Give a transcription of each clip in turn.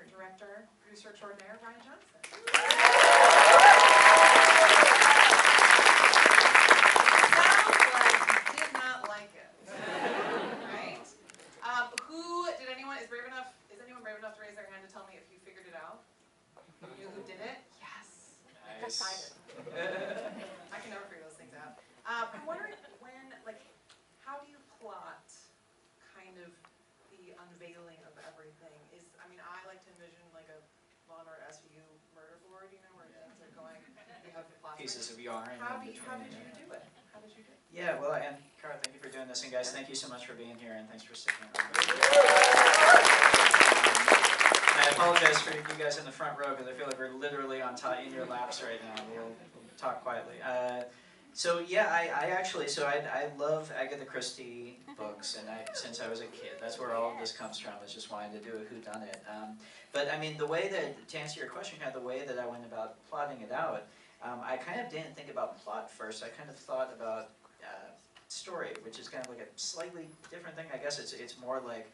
writer, director, producer extraordinaire, Rian Johnson. Sounds like you did not like it, right? Is anyone brave enough to raise their hand to tell me if you figured it out? You knew who did it? Yes. Nice. I can never figure those things out. I'm wondering how do you plot kind of the unveiling of everything? I like to envision like a Law and Order SVU murder board, where things are going. You have plots. Pieces of yarn. How did you do it? How did you do it? Yeah, well, and Cara, thank you for doing this, and guys, thank you so much for being here, and thanks for sticking around. I apologize for you guys in the front row because I feel like we're literally on top in your laps right now. We'll talk quietly. So yeah, I love Agatha Christie books, and since I was a kid, that's where all of this comes from. Is just wanting to do a whodunit. But the way that, to answer your question, kind of the way that I went about plotting it out, I kind of didn't think about plot first. I kind of thought about story, which is kind of like a slightly different thing. I guess it's more like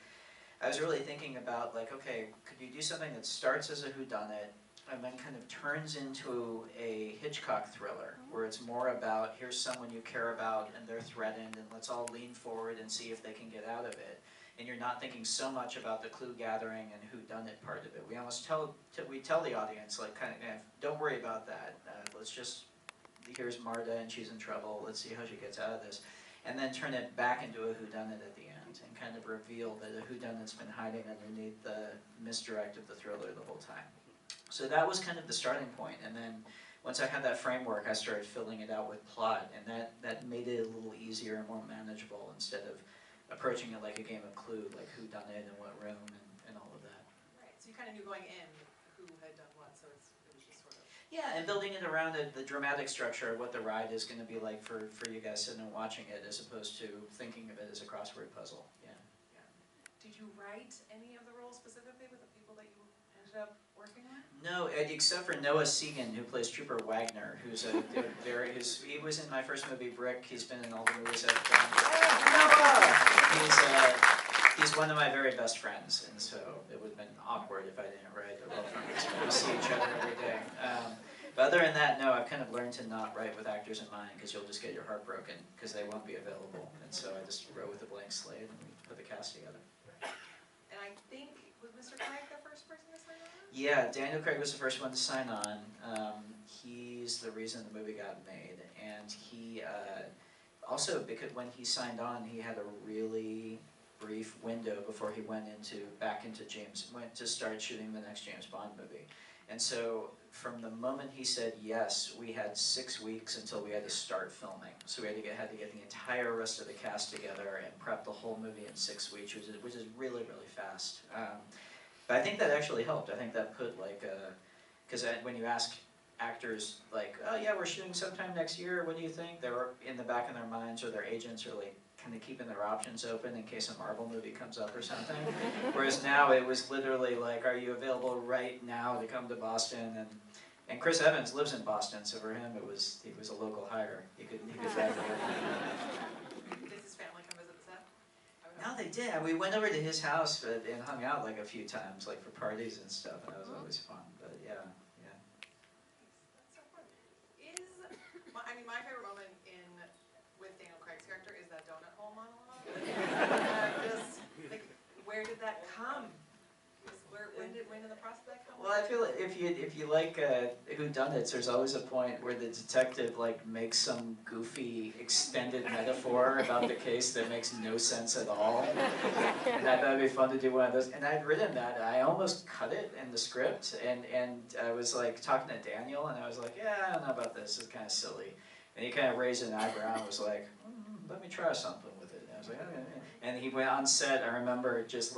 I was really thinking about okay, could you do something that starts as a whodunit and then kind of turns into a Hitchcock thriller, where it's more about here's someone you care about and they're threatened and let's all lean forward and see if they can get out of it. And you're not thinking so much about the clue gathering and whodunit part of it. We almost tell the audience don't worry about that. Let's just here's Marta and she's in trouble. Let's see how she gets out of this, and then turn it back into a whodunit at the end and kind of reveal that a whodunit's been hiding underneath the misdirect of the thriller the whole time. So that was kind of the starting point, and then once I had that framework, I started filling it out with plot, and that made it a little easier and more manageable instead of approaching it like a game of Clue, like who done it and what room and all of that. Right. So you kind of knew going in who had done what, so it was just sort of. Yeah, and building it around the dramatic structure of what the ride is going to be like for you guys sitting and watching it, as opposed to thinking of it as a crossword puzzle. Yeah. Yeah. Did you write any of the roles specifically with the people that you ended up working with? No, except for Noah Segan, who plays Trooper Wagner, who's he was in my first movie, Brick. He's been in all the movies I've done. He's one of my very best friends, and so it would have been awkward if I didn't write the role for him, because we see each other every day. But other than that, no, I've kind of learned to not write with actors in mind, because you'll just get your heart broken, because they won't be available. And so I just wrote with a blank slate and we put the cast together. And I think, was Mr. Craig the first person to sign on? Yeah, Daniel Craig was the first one to sign on. He's the reason the movie got made, and he also, because when he signed on, he had a really brief window before he went to start shooting the next James Bond movie. And so from the moment he said yes, we had 6 weeks until we had to start filming. So we had to get the entire rest of the cast together and prep the whole movie in 6 weeks, which is really, really fast. But I think that actually helped. I think that put because when you ask actors oh yeah, we're shooting sometime next year, what do you think? They're in the back of their minds, or their agents are kind of keeping their options open in case a Marvel movie comes up or something. Whereas now it was literally are you available right now to come to Boston? And Chris Evans lives in Boston, so for him he was a local hire. He could drive there. Did his family come visit the set? No, they did. We went over to his house and hung out a few times, for parties and stuff, and that was always fun. But yeah. That's so fun. My favorite moment with Daniel Craig's character is that donut hole monologue. Where did that come? When in the process did that come? Well, I feel like if you like whodunits, there's always a point where the detective makes some goofy extended metaphor about the case that makes no sense at all. And I thought it'd be fun to do one of those. And I'd written that. I almost cut it in the script, and I was talking to Daniel, and I was yeah, I don't know about this. It's kind of silly. And he kind of raised an eyebrow and was let me try something with it. And I was okay. And he went on set. I remember just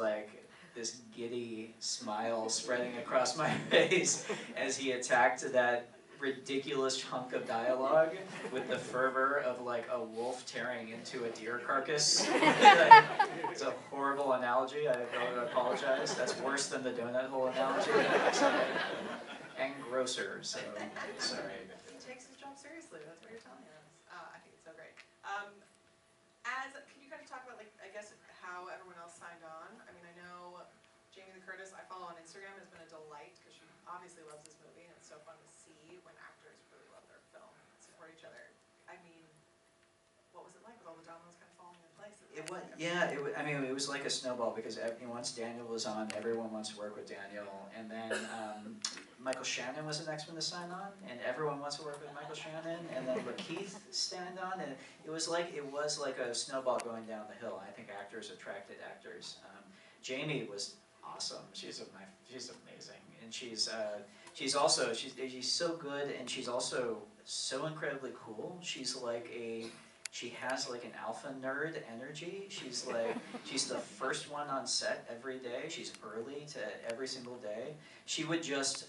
this giddy smile spreading across my face as he attacked that ridiculous hunk of dialogue with the fervor of a wolf tearing into a deer carcass. It's a horrible analogy. I apologize. That's worse than the donut hole analogy. And grosser, so sorry. He takes his job seriously. That's what you're telling us. I think it's so great. Can you kind of talk about I guess how everyone else signed on? I know Jamie the Curtis, I follow on Instagram, has been a delight because she obviously loves this movie, and it's so fun to see when actors really love their film and support each other. I mean, what was it like with all the dominoes kind of falling in place? It was, yeah. I mean, it was like a snowball because once Daniel was on, everyone wants to work with Daniel, and then Michael Shannon was the next one to sign on, and everyone wants to work with Michael Shannon, and then Keith signed on, and it was like a snowball going down the hill. I think actors attracted actors. Jamie was awesome. She's amazing, and she's so good, and she's also so incredibly cool. She has like an alpha nerd energy. She's the first one on set every day. She's early to every single day. She would just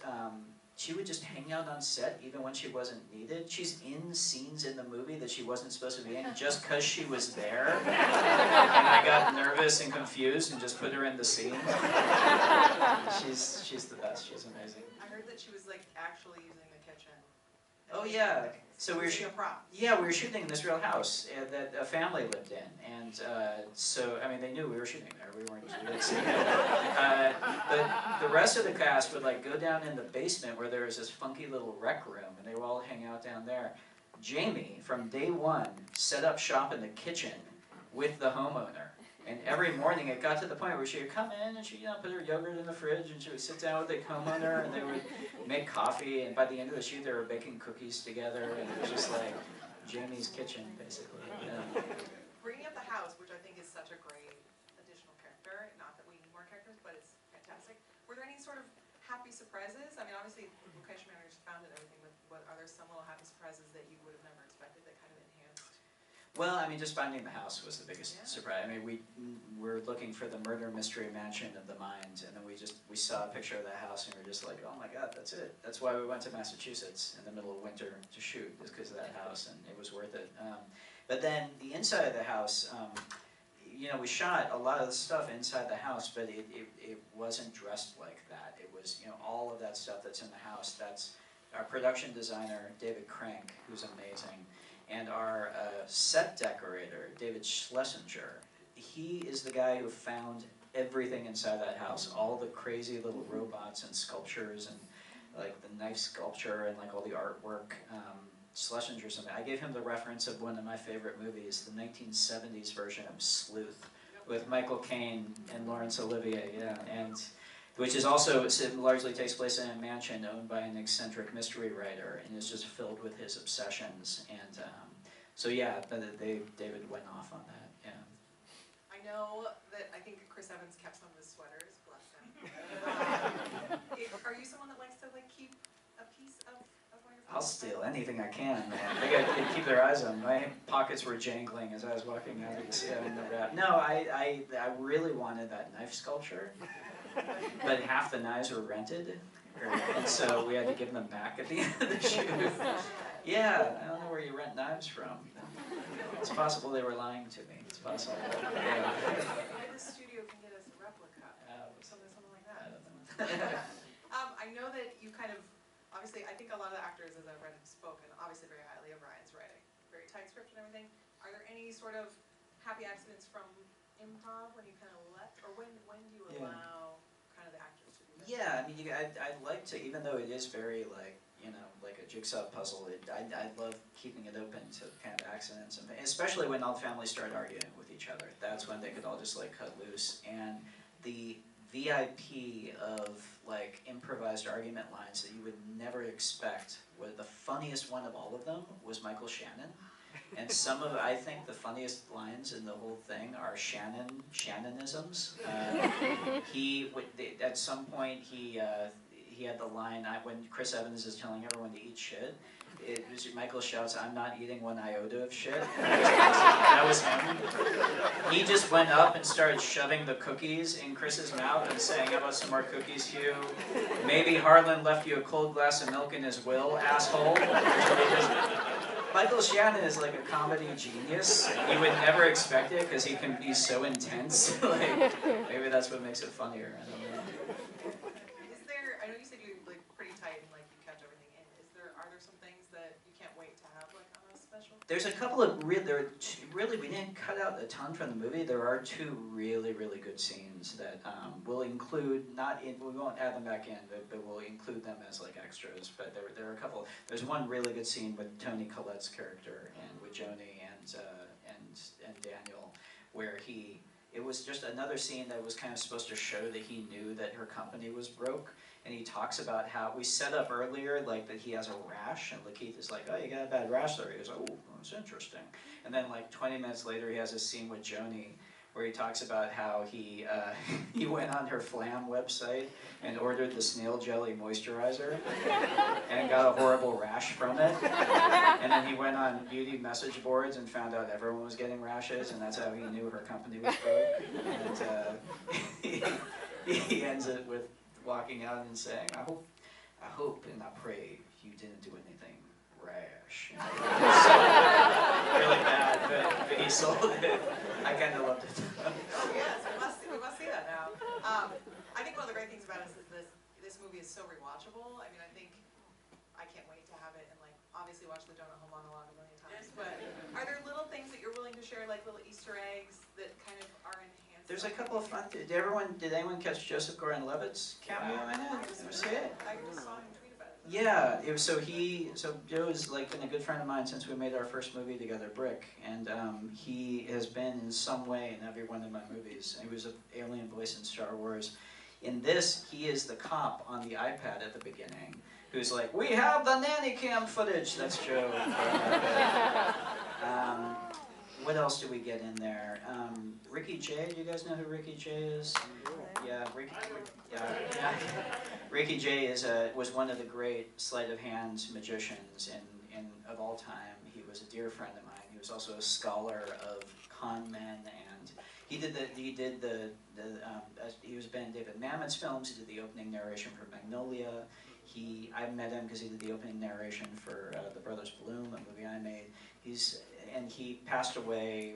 hang out on set even when she wasn't needed. She's in scenes in the movie that she wasn't supposed to be in just because she was there. And I got nervous and confused and just put her in the scene. She's the best. She's amazing. I heard that she was like actually using the kitchen. Oh yeah. So we were shooting a prop. Yeah, we were shooting in this real house that a family lived in, and so I mean they knew we were shooting there. We didn't see it. But the rest of the cast would like go down in the basement where there was this funky little rec room, and they would all hang out down there. Jamie, from day one, set up shop in the kitchen with the homeowner. And every morning it got to the point where she would come in and she put her yogurt in the fridge and she would sit down with the homeowner and they would make coffee, and by the end of the shoot they were baking cookies together, and it was just like Jamie's kitchen basically. Yeah. Bringing up the house, which I think is such a great additional character, not that we need more characters, but it's fantastic. Were there any sort of happy surprises? I mean, obviously Location Managers founded everything, but are there some little happy surprises that you would have never expected that kind of enhanced? Well, I mean, just finding the house was the biggest surprise. I mean, we were looking for the murder mystery mansion of the mind, and then we saw a picture of the house, and we were just like, oh my God, that's it. That's why we went to Massachusetts in the middle of winter to shoot, is because of that house, and it was worth it. But then the inside of the house, we shot a lot of the stuff inside the house, but it wasn't dressed like that. It was, all of that stuff that's in the house. That's our production designer, David Crank, who's amazing. And our set decorator, David Schlesinger, he is the guy who found everything inside that house, all the crazy little robots and sculptures and like the knife sculpture and like all the artwork. Schlesinger's something. I gave him the reference of one of my favorite movies, the 1970s version of Sleuth, with Michael Caine and Laurence Olivier, and which is also, it largely takes place in a mansion owned by an eccentric mystery writer, and is just filled with his obsessions. And so yeah, David went off on that. Yeah. I know that I think Chris Evans kept some of his sweaters. Bless him. Are you someone that likes to like keep a piece of one of your? I'll steal anything I can, man. They gotta keep their eyes on me. My pockets were jangling as I was walking out of the set. No, I really wanted that knife sculpture. But half the knives were rented, and so we had to give them back at the end of the shoot. Yeah, I don't know where you rent knives from. It's possible they were lying to me. It's possible. Yeah. Maybe the studio can get us a replica, something like that. I don't know. I know that you kind of, obviously, I think a lot of the actors, as I've read, have spoken obviously very highly of Ryan's writing. Very tight script and everything. Are there any sort of happy accidents from improv when you kind of left, or when do you allow kind of the actors to do that? Yeah, I mean, I'd like to, even though it is very like a jigsaw puzzle. I love keeping it open to kind of accidents, and especially when all the families start arguing with each other. That's when they could all just like cut loose. And the VIP of like improvised argument lines that you would never expect, the funniest one of all of them was Michael Shannon. And I think the funniest lines in the whole thing are Shannonisms. At some point he had the line, when Chris Evans is telling everyone to eat shit, Michael shouts, "I'm not eating one iota of shit." That was him. He just went up and started shoving the cookies in Chris's mouth and saying, "How about some more cookies, Hugh? Maybe Harlan left you a cold glass of milk in his will, asshole." Michael Shannon is like a comedy genius. You would never expect it because he can be so intense. Like, maybe that's what makes it funnier. I don't know. I know you said you're like pretty tight and like you kept everything in. Are there some things that you can't wait to have like on a special? There's a couple of really, we didn't cut out a ton from the movie. There are two really, really good scenes that we'll include, we won't add them back in, but we'll include them as like extras. But there are a couple. There's one really good scene with Toni Collette's character and with Joni and Daniel, where it was just another scene that was kind of supposed to show that he knew that her company was broke. And he talks about how we set up earlier, like that he has a rash, and Lakeith is like, "Oh, you got a bad rash there." He goes, "Oh, that's interesting." And then like 20 minutes later, he has a scene with Joni where he talks about how he he went on her Flam website and ordered the snail jelly moisturizer and got a horrible rash from it. And then he went on beauty message boards and found out everyone was getting rashes, and that's how he knew her company was broke. And he ends it with walking out and saying, I hope and I pray you didn't do anything rash." So, really bad, but he sold it. I kind of loved it. Oh yes, we must see that now. I think one of the great things about it is this movie is so rewatchable. I mean, I can't wait to have it and like obviously watch the Donut Hole monologue a million times. But are there little things that you're willing to share, like little Easter eggs that kind of are enhanced? There's a couple of fun. Did anyone catch Joseph Gordon-Levitt's cameo in it? Did you see it? I just saw him tweet about it. Yeah, so Joe has like been a good friend of mine since we made our first movie together, Brick, and he has been in some way in every one of my movies. He was an alien voice in Star Wars. In this, he is the cop on the iPad at the beginning, who's like, "We have the nanny cam footage." That's Joe. What else do we get in there? Ricky Jay, do you guys know who Ricky Jay is? Yeah, Ricky Jay was one of the great sleight of hand magicians of all time. He was a dear friend of mine. He was also a scholar of con men, and he was Ben and David Mamet's films. He did the opening narration for Magnolia. I met him because he did the opening narration for The Brothers Bloom, a movie I made. He passed away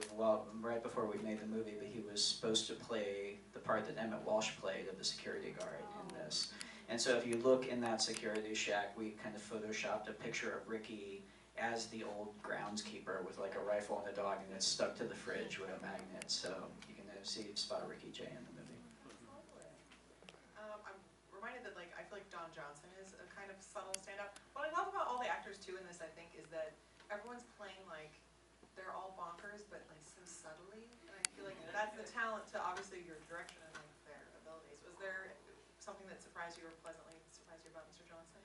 right before we made the movie, but he was supposed to play the part that Emmett Walsh played of the security guard in this. And so if you look in that security shack, we kind of photoshopped a picture of Ricky as the old groundskeeper with like a rifle and a dog, and it's stuck to the fridge with a magnet. So you can spot Ricky Jay in the movie. I'm reminded that I feel like Don Johnson is a kind of subtle standout. What I love about all the actors too in this, I think, is that everyone's playing like they're all bonkers, but like so subtly. And I feel like that's the talent to obviously your direction and like their abilities. Was there something that surprised you or pleasantly surprised you about Mr. Johnson?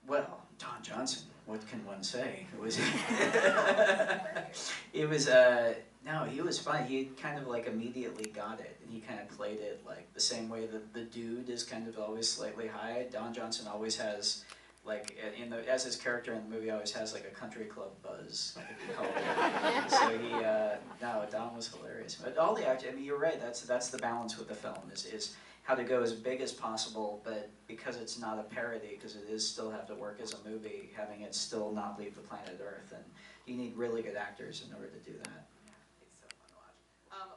Well, Don Johnson, what can one say? It was, no, he was fun. He kind of like immediately got it, and he kind of played it like the same way that the dude is kind of always slightly high. Don Johnson always has, like, as his character in the movie always has like a country club buzz, I think we call it. So Don was hilarious. But all the actors, I mean, you're right, that's the balance with the film, is how to go as big as possible, but because it's not a parody, because it is still have to work as a movie, having it still not leave the planet Earth, and you need really good actors in order to do that. Yeah, it's so fun to watch.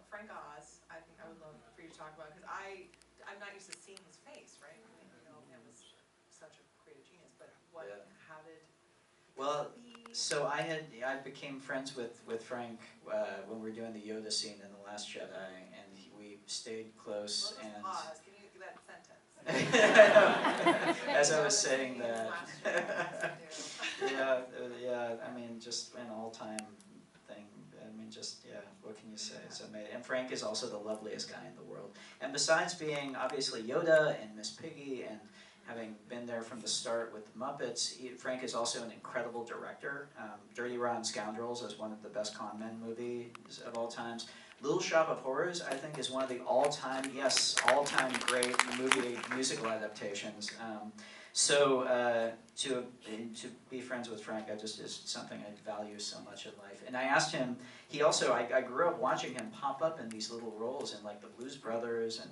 Frank Oz, I think I would love for you to talk about, because I'm not used to seeing his face, right? I mean, him as such a creative genius, but how did Well, so I became friends with Frank when we were doing the Yoda scene in The Last Jedi, and we stayed close. Well, and pause. Can you do that sentence? As I was saying that, yeah. I mean, just an all-time thing. I mean, what can you say? So, and Frank is also the loveliest guy in the world. And besides being obviously Yoda and Miss Piggy and having been there from the start with the Muppets, Frank is also an incredible director. Dirty Rotten Scoundrels is one of the best con men movies of all times. Little Shop of Horrors, I think, is one of the all-time great movie musical adaptations. To be friends with Frank, is something I value so much in life. And I asked him, I grew up watching him pop up in these little roles in like the Blues Brothers and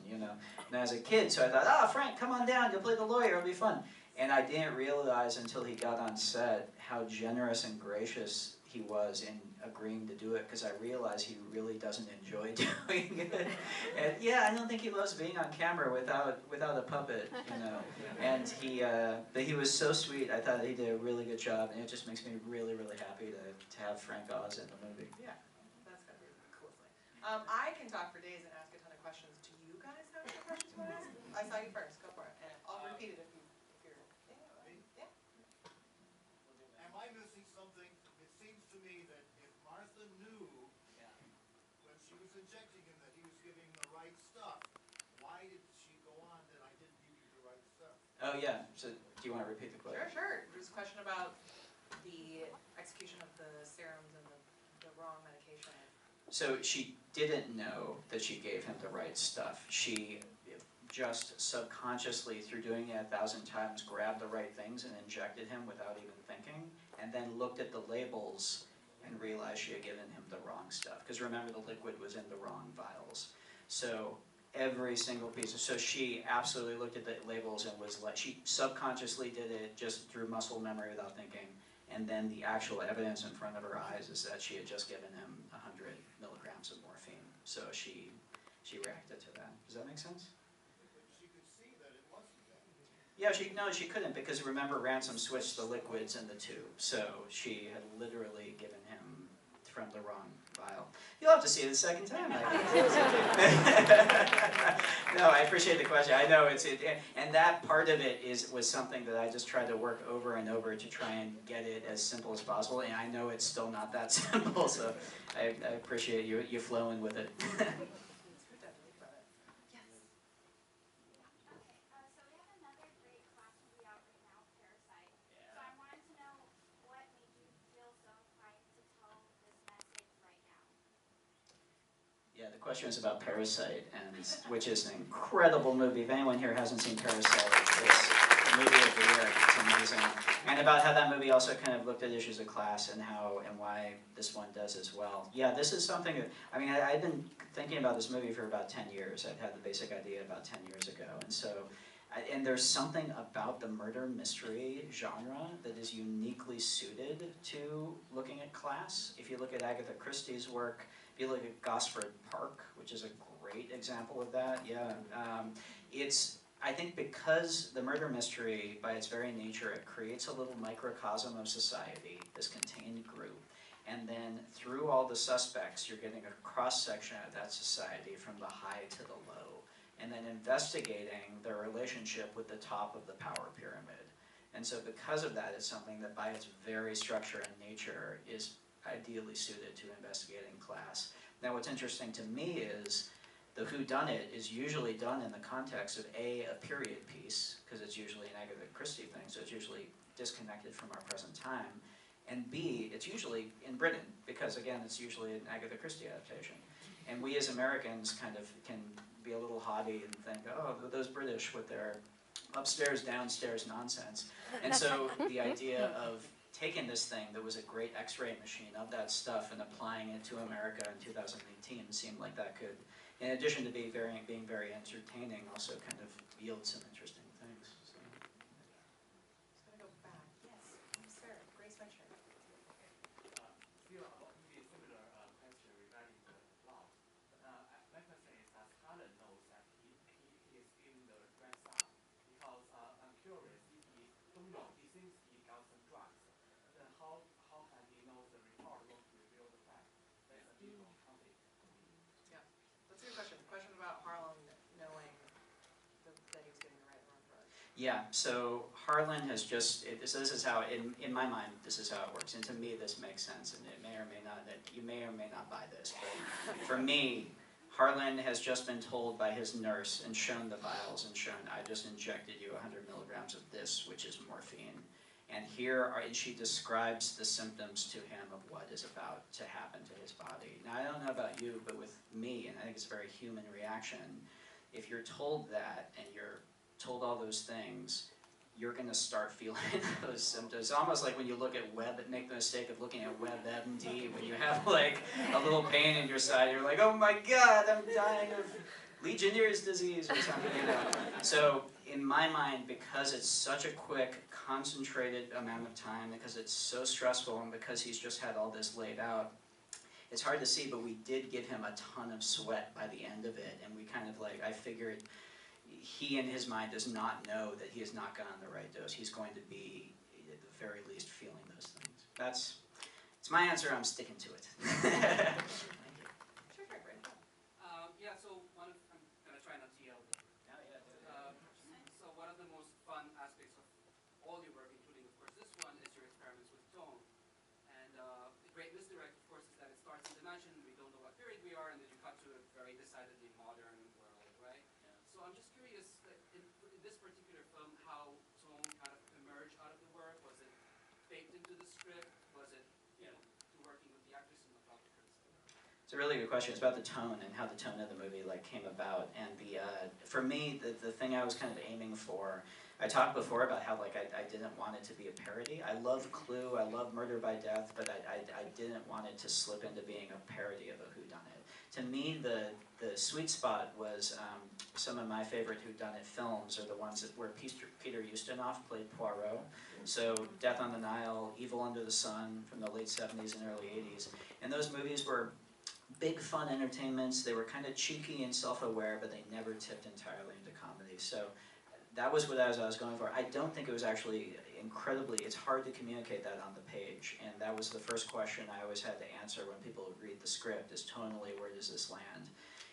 as a kid, so I thought, Frank, come on down, you'll play the lawyer, it'll be fun. And I didn't realize until he got on set how generous and gracious he was in agreeing to do it, because I realized he really doesn't enjoy doing it. And I don't think he loves being on camera without a puppet, And but he was so sweet. I thought he did a really good job, and it just makes me really, really happy to have Frank Oz in the movie. Yeah, that's I can talk for days and ask a ton of questions. Do you guys have any questions you want to ask? I saw you first. Go for it. And I'll repeat it if you're. Yeah. Am I missing something? It seems to me that if Martha knew when she was injecting him that he was giving the right stuff, why did she go on that I didn't give you the right stuff? Oh yeah, so do you want to repeat the question? Sure. There's a question about the execution of the serums and the wrong medication. So she didn't know that she gave him the right stuff. She just subconsciously, through doing it 1,000 times, grabbed the right things and injected him without even thinking, and then looked at the labels and realized she had given him the wrong stuff. Because remember, the liquid was in the wrong vials. So every single piece, so she absolutely looked at the labels and was like, she subconsciously did it just through muscle memory without thinking. And then the actual evidence in front of her eyes is that she had just given him 100 milligrams of morphine. So she reacted to that. Does that make sense? But she could see that it wasn't that. Yeah, she couldn't, because remember, Ransom switched the liquids in the tube. So she had literally given him from the wrong vial. You'll have to see it a second time. No, I appreciate the question. I know and that part of it was something that I just tried to work over and over to try and get it as simple as possible. And I know it's still not that simple, so I appreciate you flowing with it. Yes. Okay, so we have another great class movie out right now, Parasite. So I wanted to know what made you feel so inclined to tell this message right now. Yeah, the question is about Parasite, which is an incredible movie. If anyone here hasn't seen Parasite, it's the movie of the year. It's amazing. And about how that movie also kind of looked at issues of class and why this one does as well. Yeah, this is something that, I mean, I've been thinking about this movie for about 10 years. I'd had the basic idea about 10 years ago. And so, and there's something about the murder mystery genre that is uniquely suited to looking at class. If you look at Agatha Christie's work, if you look at Gosford Park, which is a great example of that, I think because the murder mystery, by its very nature, it creates a little microcosm of society, this contained group, and then through all the suspects, you're getting a cross-section of that society from the high to the low, and then investigating their relationship with the top of the power pyramid. And so because of that, it's something that by its very structure and nature is ideally suited to investigating class. Now what's interesting to me is the whodunit is usually done in the context of a period piece, because it's usually an Agatha Christie thing, so it's usually disconnected from our present time, and B, it's usually in Britain, because again, it's usually an Agatha Christie adaptation. And we as Americans kind of can be a little haughty and think, oh, those British with their upstairs, downstairs nonsense. And so the idea of taking this thing that was a great X-ray machine of that stuff and applying it to America in 2018 seemed like that could, in addition to being very entertaining, also kind of yield some interesting things. So. Just gonna go back. Yes, sir. Grace Venture. Still maybe similar question regarding the plot. My question is, does Harlan knows that he is giving the right stuff? Because I'm curious, if he don't know, he thinks he got some drugs, then how can he know the report won't reveal the fact? That's a different topic. Yeah, that's a good question. Question about Harlan knowing that he was getting the right and wrong drugs. Yeah, so Harlan has just, so this is how, in my mind, this is how it works. And to me, this makes sense, and it may or may not, you may or may not buy this, but for me, Harlan has just been told by his nurse and shown the vials and shown, I just injected you 100 milligrams of this, which is morphine. And she describes the symptoms to him of what is about to happen to his body. Now, I don't know about you, but with me, and I think it's a very human reaction, if you're told that and you're told all those things, you're going to start feeling those symptoms. It's almost like when you look at make the mistake of looking at WebMD, when you have like a little pain in your side, you're like, oh my God, I'm dying of Legionnaire's disease or something, you know. So in my mind, because it's such a quick, concentrated amount of time, because it's so stressful, and because he's just had all this laid out, it's hard to see, but we did give him a ton of sweat by the end of it, and we kind of like, I figured he in his mind does not know that he has not gotten the right dose. He's going to be, at the very least, feeling those things. It's my answer, I'm sticking to it. Sure, great. to the script? Was it, to working with the actors in the club? It's a really good question. It's about the tone and how the tone of the movie came about. And for me, the thing I was kind of aiming for, I talked before about how I didn't want it to be a parody. I love Clue, I love Murder by Death, but I didn't want it to slip into being a parody of a whodunit. To me, the sweet spot was some of my favorite whodunit films are the ones where Peter Ustinov played Poirot. So Death on the Nile, Evil Under the Sun from the late 70s and early 80s. And those movies were big fun entertainments. They were kind of cheeky and self-aware, but they never tipped entirely into comedy. So that was what I was going for. I don't think it was actually it's hard to communicate that on the page. And that was the first question I always had to answer when people would read the script is tonally, where does this land?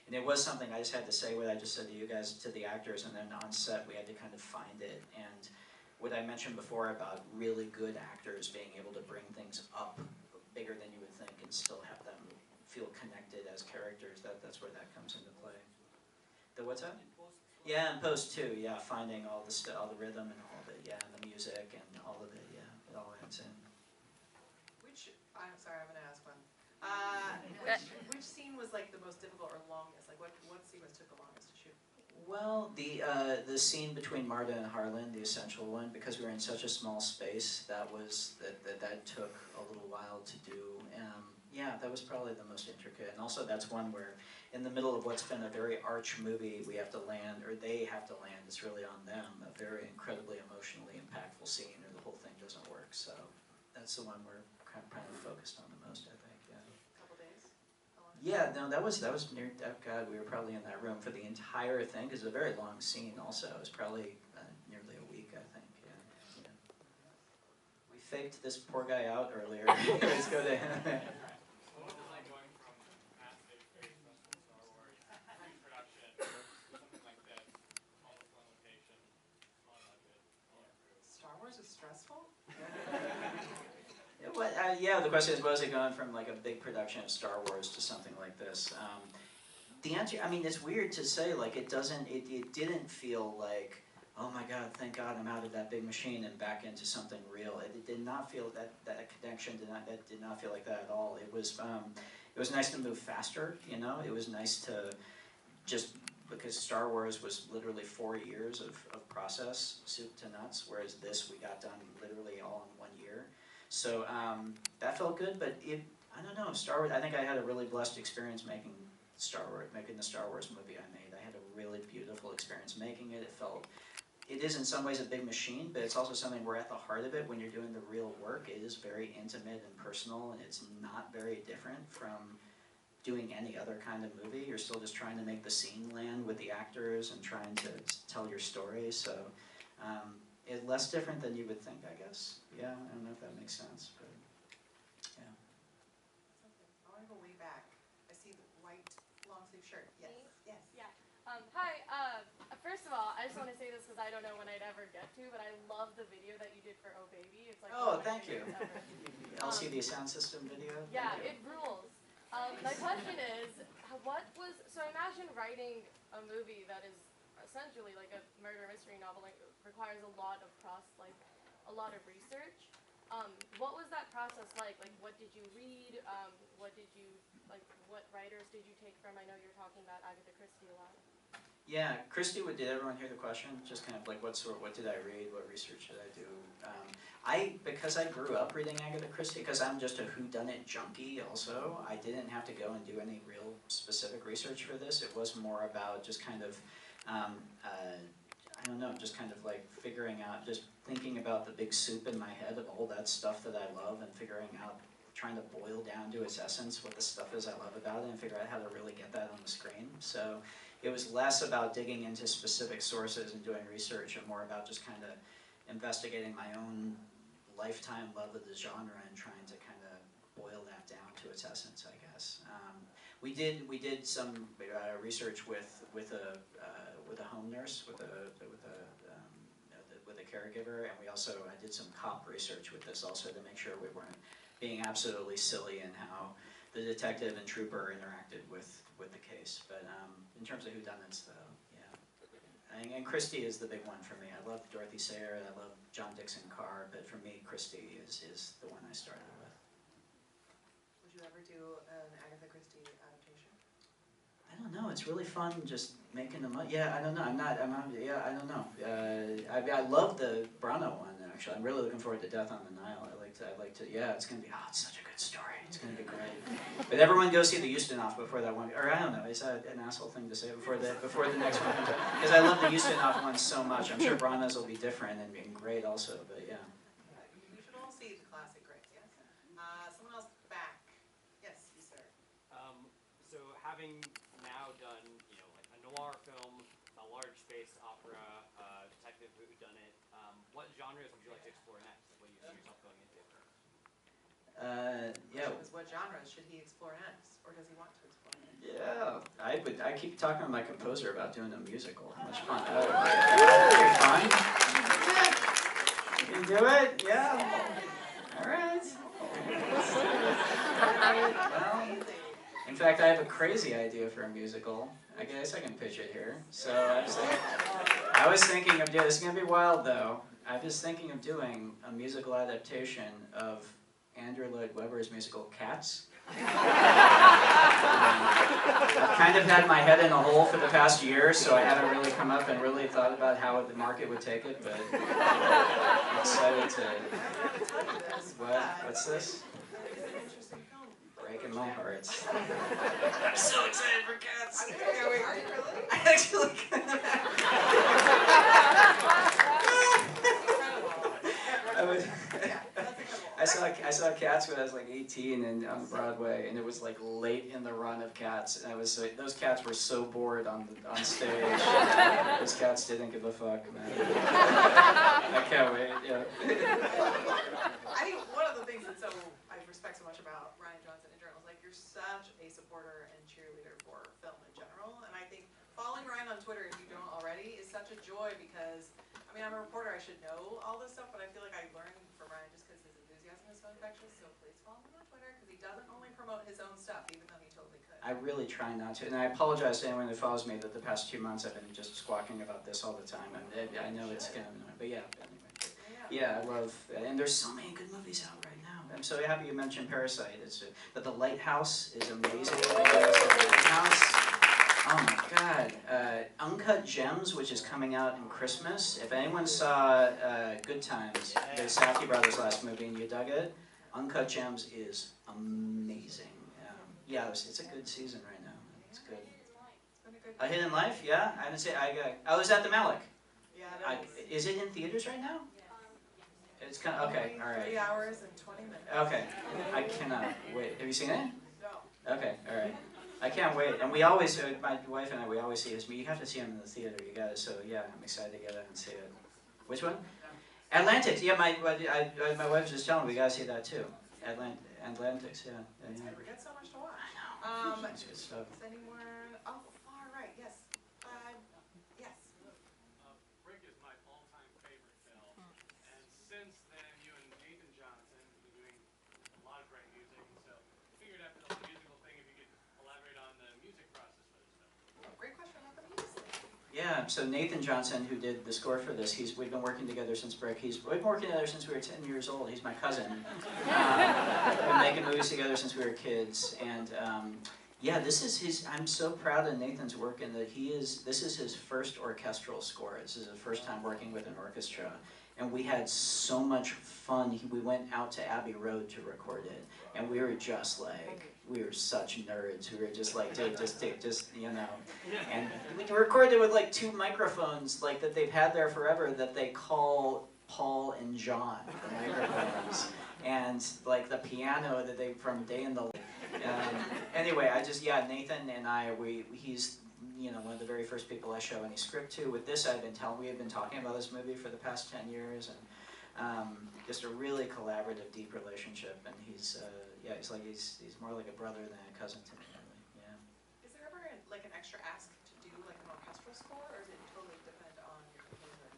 And it was something I just had to say what I just said to you guys, to the actors, and then on set we had to kind of find it. And what I mentioned before about really good actors being able to bring things up bigger than you would think and still have them feel connected as characters, that's where that comes into play. The what's that? Yeah, and post too, yeah, finding all the rhythm and all of it, yeah, and the music and all of it, yeah, it all adds in. I'm sorry, I'm gonna ask one. Which scene was the most difficult or longest? What sequence took the longest to shoot? Well, the scene between Marta and Harlan, the essential one, because we were in such a small space, that took a little while to do. Yeah, that was probably the most intricate, and also that's one where, in the middle of what's been a very arch movie, we have to land, or they have to land. It's really on them. A very incredibly emotionally impactful scene, or the whole thing doesn't work. So that's the one we're kind of focused on the most, I think. Yeah. Couple days. How long? Yeah, no, that was near. Oh God, we were probably in that room for the entire thing. Because it's a very long scene. Also, it was probably nearly a week, I think. Yeah. We faked this poor guy out earlier. Let's go to him. What was it like going from massive space western Star Wars pre-production to something like this, almost on location, on budget, all through? Star Wars is stressful? Yeah, the question is, was it going from a big production of Star Wars to something like this? The answer, I mean, it's weird to say, it didn't feel like, oh my God, thank God I'm out of that big machine and back into something real. It did not feel that connection did not feel like that at all. It was nice to move faster, It was nice to because Star Wars was literally 4 years of process, soup to nuts, whereas this we got done literally all in 1 year. So that felt good, but I don't know, Star Wars, I think I had a really blessed experience making the Star Wars movie I made. I had a really beautiful experience making it. It is in some ways a big machine, but it's also something where at the heart of it, when you're doing the real work, it is very intimate and personal, and it's not very different from doing any other kind of movie. You're still just trying to make the scene land with the actors and trying to tell your story, so it's less different than you would think, I guess. Yeah, I don't know if that makes sense, but yeah. Something. I want to go way back. I see the white long sleeve shirt. Yes. Me? Yes. Yeah. Hi. First of all, I just want to say this because I don't know when I'd ever get to, but I love the video that you did for Oh Baby. It's Oh, one of my thank you. favorites ever. LCD sound system video? Yeah, Thank you. it rules. My question is, so imagine writing a movie that is essentially like a murder mystery novel, requires a lot of a lot of research. What was that process like? What did you read? What writers did you take from? I know you're talking about Agatha Christie a lot. Yeah, Christy, did everyone hear the question? Just kind of what did I read? What research did I do? Because I grew up reading Agatha Christie, because I'm just a whodunit junkie also, I didn't have to go and do any real specific research for this. It was more about just kind of, I don't know, just kind of figuring out, just thinking about the big soup in my head of all that stuff that I love and figuring out, trying to boil down to its essence what the stuff is I love about it and figure out how to really get that on the screen. So it was less about digging into specific sources and doing research and more about just kind of investigating my own lifetime love of the genre and trying to kind of boil that down to its essence, I guess. We did some research with a home nurse, with a caregiver, and I did some cop research with this also to make sure we weren't being absolutely silly in how the detective and trooper interacted with the case. But in terms of whodunits, though, yeah. And Christie is the big one for me. I love Dorothy Sayers, I love John Dixon Carr, but for me, Christie is the one I started with. Would you ever do an Agatha Christie adaptation? I don't know. It's really fun just making them up. Yeah, I don't know. Yeah, I don't know. I love the Brano one actually. I'm really looking forward to Death on the Nile. I like to. Yeah, it's gonna be. Oh, it's such a good story. It's gonna be great. But everyone go see the Ustinov before that one. Or I don't know. Is that an asshole thing to say before the next one comes out? Because I love the Ustinov one so much. I'm sure Brano's will be different and great also. But yeah. We should all see the classic greats, yes. Someone else back. Yes, you sir. So having now done, like a noir film, a large space opera, detective whodunit, what genres would you like to explore next? Like what do you see yourself going into? Yeah. What genres should he explore next, or does he want to explore next? Yeah, I keep talking to my composer about doing a musical. How much fun? That'd be fun. You can do it? Yeah. All right. Well, in fact, I have a crazy idea for a musical. I guess I can pitch it here. So I was thinking of doing. This is gonna be wild though. I was thinking of doing a musical adaptation of Andrew Lloyd Webber's musical Cats. I've kind of had my head in a hole for the past year, so I haven't really come up and really thought about how the market would take it, but I'm excited to... What's this? It's an interesting film. Breaking my heart. I'm so excited for Cats! I'm gonna go, wait, are you really? I actually I saw Cats when I was like 18 and on Broadway, and it was like late in the run of Cats, and those cats were so bored on stage. Those cats didn't give a fuck, man. I can't wait. Yeah. I think one of the things that I respect so much about Rian Johnson in general is like you're such a supporter and cheerleader for film in general, and I think following Rian on Twitter, if you don't already, is such a joy because I mean I'm a reporter, I should know all this stuff, but I feel like I learned from Rian just because his enthusiasm is so infectious. So please follow him on Twitter because he doesn't only promote his own stuff, even though he totally could. I really try not to, and I apologize to anyone that follows me that the past 2 months I've been just squawking about this all the time. I know it's kind of annoying, but yeah, anyway. Yeah, I love, and there's so many good movies out right now. I'm so happy you mentioned Parasite. But The Lighthouse is amazing. The Lighthouse. Oh my God. Uncut Gems, which is coming out in Christmas. If anyone saw Good Times, the Safdie brothers' last movie, and you dug it, Uncut Gems is amazing. Yeah, it's a good season right now. It's good. A Hidden Life, yeah. I didn't say I was at the Malik. Yeah, Is it in theaters right now? It's kind of okay. All right. 3 hours and 20 minutes. Okay. I cannot wait. Have you seen it? No. Okay. All right. I can't wait. And we always, my wife and I, we always see this. You have to see him in the theater. You got it. So yeah, I'm excited to get out and see it. Which one? Atlantics. Yeah, my wife was just telling me we gotta see that too. Atlantics. Yeah. That's good. We got so much to watch. I know. That's good stuff. Is anyone? Oh, far right. Yes. Yes. Brick is my all-time favorite film, and since then you and Nathan Johnson have been doing a lot of great music, so I figured after the whole musical thing, if you could elaborate on the music process for this film. Great question about the music. Yeah, so Nathan Johnson, who did the score for this, we've been working together since Brick. We've been working together since we were 10 years old. He's my cousin. We've been making movies together since we were kids, and yeah, this is his. I'm so proud of Nathan's work in that this is his first orchestral score. This is his first time working with an orchestra, and we had so much fun. We went out to Abbey Road to record it, and we were just like. We were such nerds. We were just like, dude, just you know. And we recorded it with like 2 microphones, like that they've had there forever, that they call Paul and John, the microphones, and like the piano that they from Day in the. Anyway, Nathan and I, he's one of the very first people I show any script to. With this, we have been talking about this movie for the past 10 years, and just a really collaborative, deep relationship. And he's more like a brother than a cousin to me, really. Yeah. Is there ever like an extra ask to do like an orchestral score, or does it totally depend on your composer?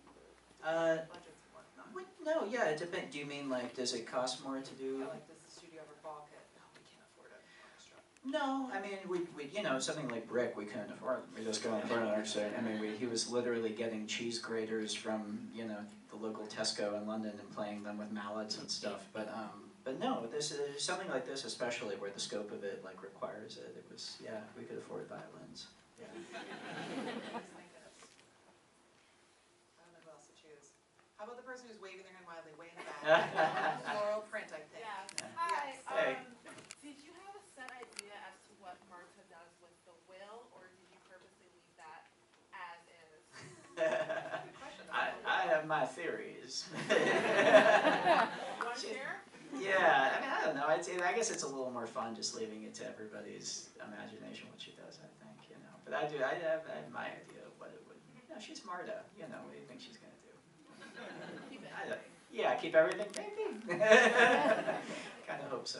Budgets and whatnot. No, yeah, it depends. Do you mean like, does it cost more to do? Yeah, like does the studio ever balk at? No, we can't afford an orchestra. No, I mean, we you know, something like Brick, we couldn't afford. We just couldn't afford an architect. I mean, he was literally getting cheese graters from, you know, the local Tesco in London and playing them with mallets and stuff. But no, this is something like this, especially where the scope of it like requires it. It was, yeah, we could afford violins. Yeah. Thank goodness. I don't know who else to choose. How about the person who's waving their hand wildly, way in the back? Floral print, I think. Yeah. Yeah. Hi. Hey. Did you have a set idea as to what Martha does with the will, or did you purposely leave that as is? Good question. I have my theories. Want to share? Yeah, I mean, I don't know. I guess it's a little more fun just leaving it to everybody's imagination what she does, I think, you know. But I have my idea of what it would. You know, she's Marta, you know, what do you think she's going to do? Keep it. Yeah, keep everything, maybe. Kind of hope so.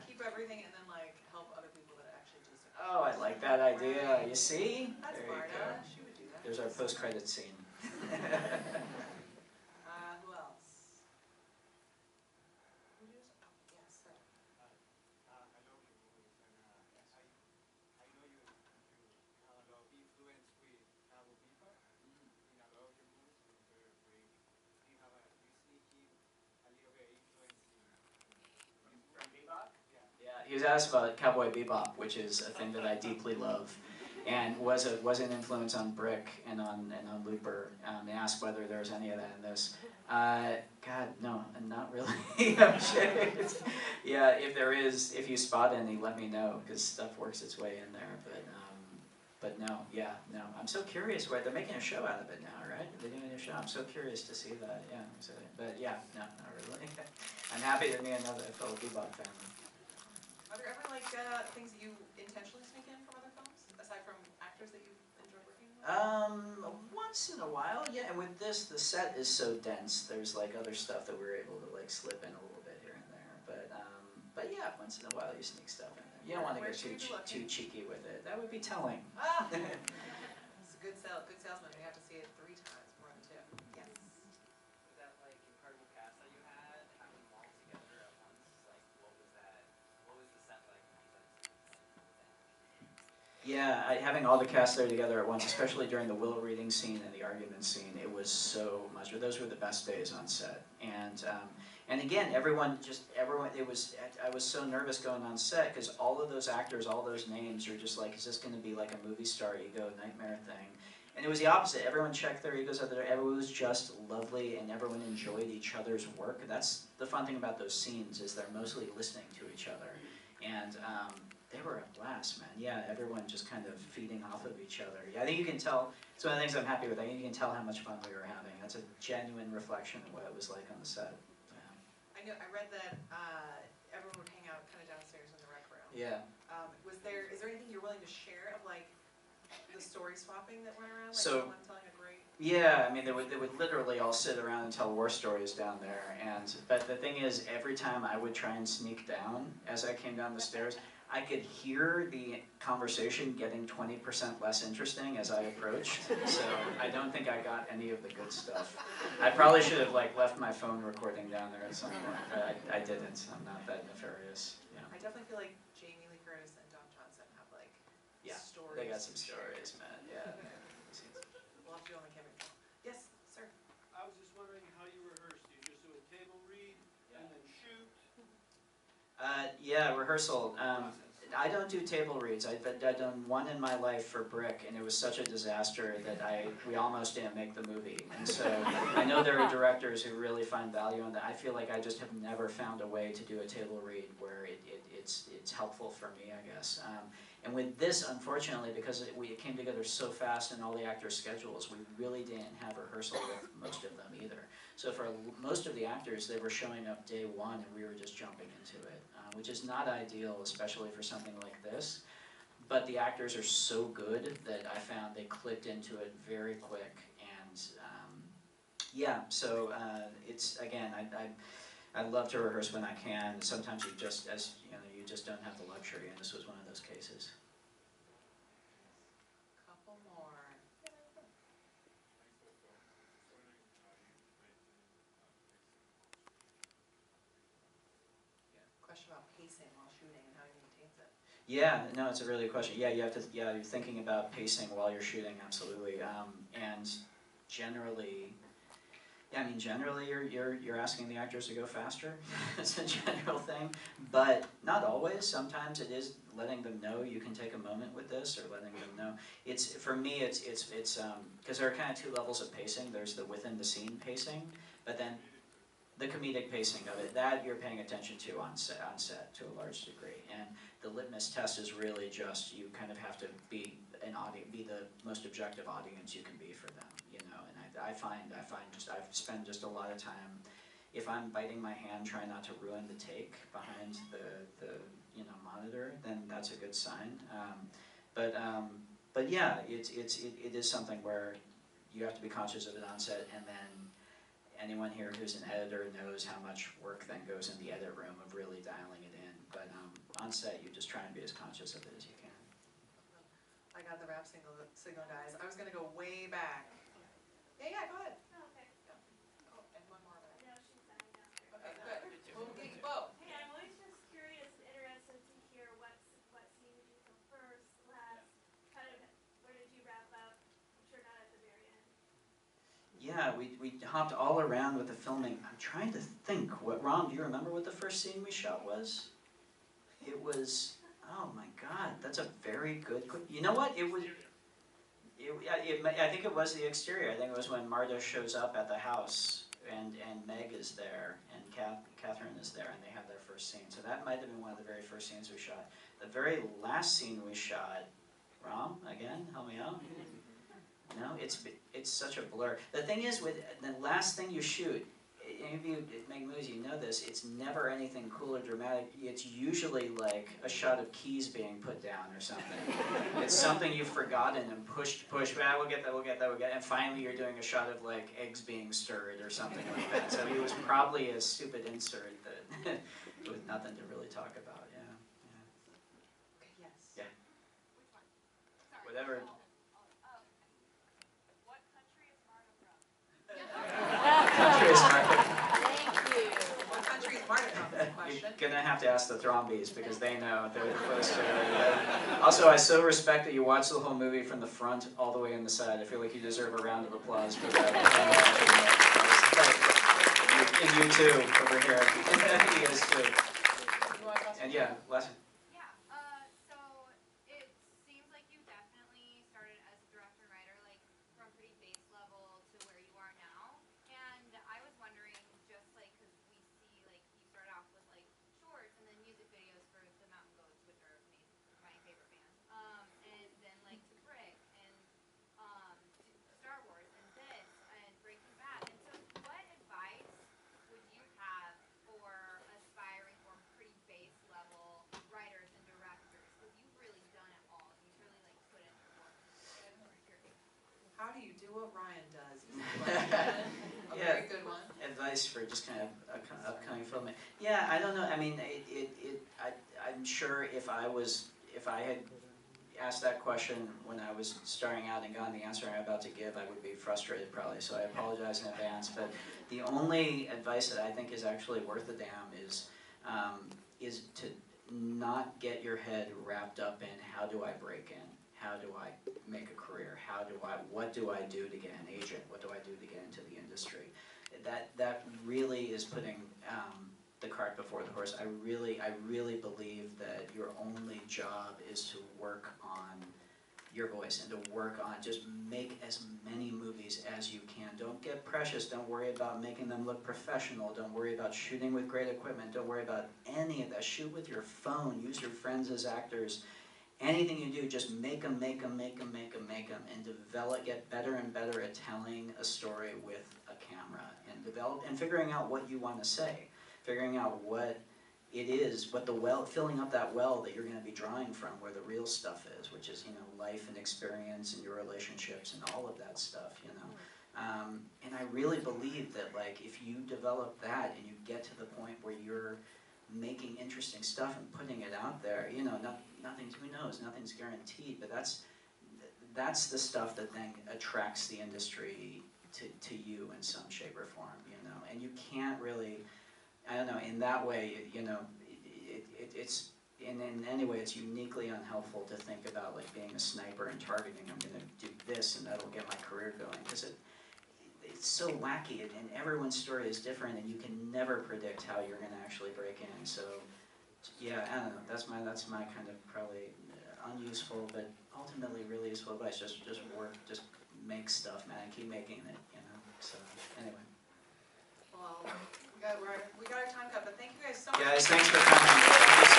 Keep everything and then like help other people that actually do stuff. Oh, I like that idea. You see? That's There you Marta. go. She would do that. There's our post-credit scene. Who else? Who does? Oh, yes, sir. I love your movies, and I know you have a lot of influence with Cowboy Bebop in a lot of your movies. It's very great. Do you sneak in a little bit influence From Bebop? Yeah. Yeah, he was asked about Cowboy Bebop, which is a thing that I deeply love, and was an influence on Brick and on Looper. They asked whether there was any of that in this. God, no, not really. I'm sure. Yeah, if there is, if you spot any, let me know because stuff works its way in there. But no, yeah, no. I'm so curious. They're making a show out of it now, right? They're doing a show. I'm so curious to see that. Yeah, so, but yeah, no, not really. I'm happy to be another fellow Bebop fan. Are there ever like things that you intentionally sneak in from other films, aside from actors that you've enjoyed working with? Once in a while, yeah. And with this, the set is so dense. There's like other stuff that we're able to like slip in a little bit here and there. But yeah, once in a while you sneak stuff in there. You don't want to Where get should we be too looking? cheeky with it. That would be telling. Ah! It's a good salesman. You have to see it 3 times more than 2. Yes. Was that like incredible cast that you had, having them all together at once? Like, what was that? What was the set like when you guys did that? Yeah, having all the cast there together at once, especially during the will reading scene and the argument scene, it was so much. Those were the best days on set. And again, everyone. It was. I was so nervous going on set because all of those actors, all those names, are just like, is this going to be like a movie star ego nightmare thing? And it was the opposite. Everyone checked their egos out there. Everyone was just lovely, and everyone enjoyed each other's work. That's the fun thing about those scenes is they're mostly listening to each other, and they were a blast, man. Yeah, everyone just kind of feeding off of each other. Yeah, I think you can tell. It's one of the things I'm happy with. I think you can tell how much fun we were having. That's a genuine reflection of what it was like on the set. I read that everyone would hang out kind of downstairs in the rec room. Yeah. Is there anything you're willing to share of like the story swapping that went around? Like So- someone telling a great. Yeah, I mean, they would literally all sit around and tell war stories down there. But the thing is, every time I would try and sneak down, as I came down the stairs, I could hear the conversation getting 20% less interesting as I approached. So I don't think I got any of the good stuff. I probably should have like left my phone recording down there at some point, but I didn't. I'm not that nefarious. Yeah. I definitely feel like Jamie Lee Curtis and Don Johnson have like Yeah, stories. they got some to share. stories, man. Yeah. We'll have to do it on the camera. Yes, sir. I was just wondering how you rehearse. Do you just do a table read and then shoot? Yeah, rehearsal. I don't do table reads. I've done one in my life for Brick, and it was such a disaster that we almost didn't make the movie. And so I know there are directors who really find value in that. I feel like I just have never found a way to do a table read where it's helpful for me, I guess. And with this, unfortunately, because it came together so fast in all the actors' schedules, we really didn't have rehearsal with most of them either. So for most of the actors, they were showing up day one, and we were just jumping into it, which is not ideal, especially for something like this. But the actors are so good that I found they clicked into it very quick. And yeah, so it's, again, I love to rehearse when I can. Sometimes you just don't have the luxury, and this was one of those cases. Couple more. Question about pacing while shooting and how he maintains it. Yeah, no, it's a really good question. Yeah, you have to. Yeah, you're thinking about pacing while you're shooting, absolutely. And generally, yeah, I mean, generally, you're asking the actors to go faster. It's a general thing, but not always. Sometimes it is letting them know you can take a moment with this, or letting them know. It's for me, it's because there are kind of two levels of pacing. There's the within the scene pacing, but then the comedic pacing of it, that you're paying attention to on set to a large degree. And the litmus test is really just you kind of have to be be the most objective audience you can be for them, you know. And I find just I've spent just a lot of time, if I'm biting my hand trying not to ruin the take behind the monitor, then that's a good sign. But yeah, it is something where you have to be conscious of it on set, and then anyone here who's an editor knows how much work then goes in the edit room of really dialing it in. But on set, you just try and be as conscious of it as you can. I got the rap signal, guys. I was gonna go way back. Yeah, go ahead. Oh, okay. Oh, and one more back. I know she's sending us her. Okay, good. We'll get you both. Hey, I'm always just curious and interested to hear what scene did you film first, last, kind of where did you wrap up? I'm sure not at the very end. Yeah, we hopped all around with the filming. I'm trying to think. Ron, do you remember what the first scene we shot was? It was, oh my God, that's a very good, you know what, it was, I think it was the exterior. I think it was when Marta shows up at the house and Meg is there and Catherine is there and they have their first scene. So that might have been one of the very first scenes we shot. The very last scene we shot, Ram, again, help me out. No, it's such a blur. The thing is, with the last thing you shoot, any of you that make movies, you know this, it's never anything cool or dramatic. It's usually like a shot of keys being put down or something. It's something you've forgotten and pushed, we'll get that, and finally you're doing a shot of like eggs being stirred or something like that. So it was probably a stupid insert that with nothing to really talk about, yeah. Okay, yes. Yeah. Which one? Sorry. Whatever. What country is Marta from? Country is Marta. Thank you. What country is Marta from, is the question. You're gonna have to ask the Thrombies because they know. They're the close to it. Also, I so respect that you watch the whole movie from the front all the way in the side. I feel like you deserve a round of applause for that. And you too, over here. You guys too. And yeah, last. Yeah, so it seems like you definitely started as a director and writer, like from pretty base level to where you are now. And I was wondering, just like, because we see, like, you started off with like shorts and then music videos for the Mountain Goats, which are my favorite band. And then like to Brick and to Star Wars and this and Breaking Bad. And so, what advice would you have for aspiring or pretty base level writers and directors? Because you've really done it all. You've really like put in your work. I'm curious. How do you do what Ryan does? Is the question. A Yeah. very good one. Advice for just kind of upcoming filming. Yeah, I don't know. I mean, I'm sure if I had asked that question when I was starting out and gotten the answer I'm about to give, I would be frustrated probably. So I apologize in advance. But the only advice that I think is actually worth a damn is to not get your head wrapped up in how do I break in, how do I make a career, what do I do to get an agent, what do I do to get into the industry. That really is putting the cart before the horse. I really believe that your only job is to work on your voice and to work on, just make as many movies as you can. Don't get precious, don't worry about making them look professional, don't worry about shooting with great equipment, don't worry about any of that. Shoot with your phone, use your friends as actors. Anything you do, just make them, and get better and better at telling a story with a camera, and figuring out what you want to say, figuring out what it is, filling up that well that you're going to be drawing from, where the real stuff is, which is, life and experience and your relationships and all of that stuff, And I really believe that, like, if you develop that and you get to the point where you're making interesting stuff and putting it out there, nothing's, who knows, nothing's guaranteed, but that's the stuff that then attracts the industry to you in some shape or form, And you can't really, I don't know, in that way, and in any way, it's uniquely unhelpful to think about like being a sniper and targeting. I'm going to do this, and that'll get my career going, because it's so wacky, and everyone's story is different, and you can never predict how you're going to actually break in. So, yeah, I don't know. That's my kind of probably unuseful, but ultimately really useful advice. Just work, just make stuff, man. Keep making it, you know. So anyway. Well, we got our time cut, but thank you guys so much. Guys, thanks for coming.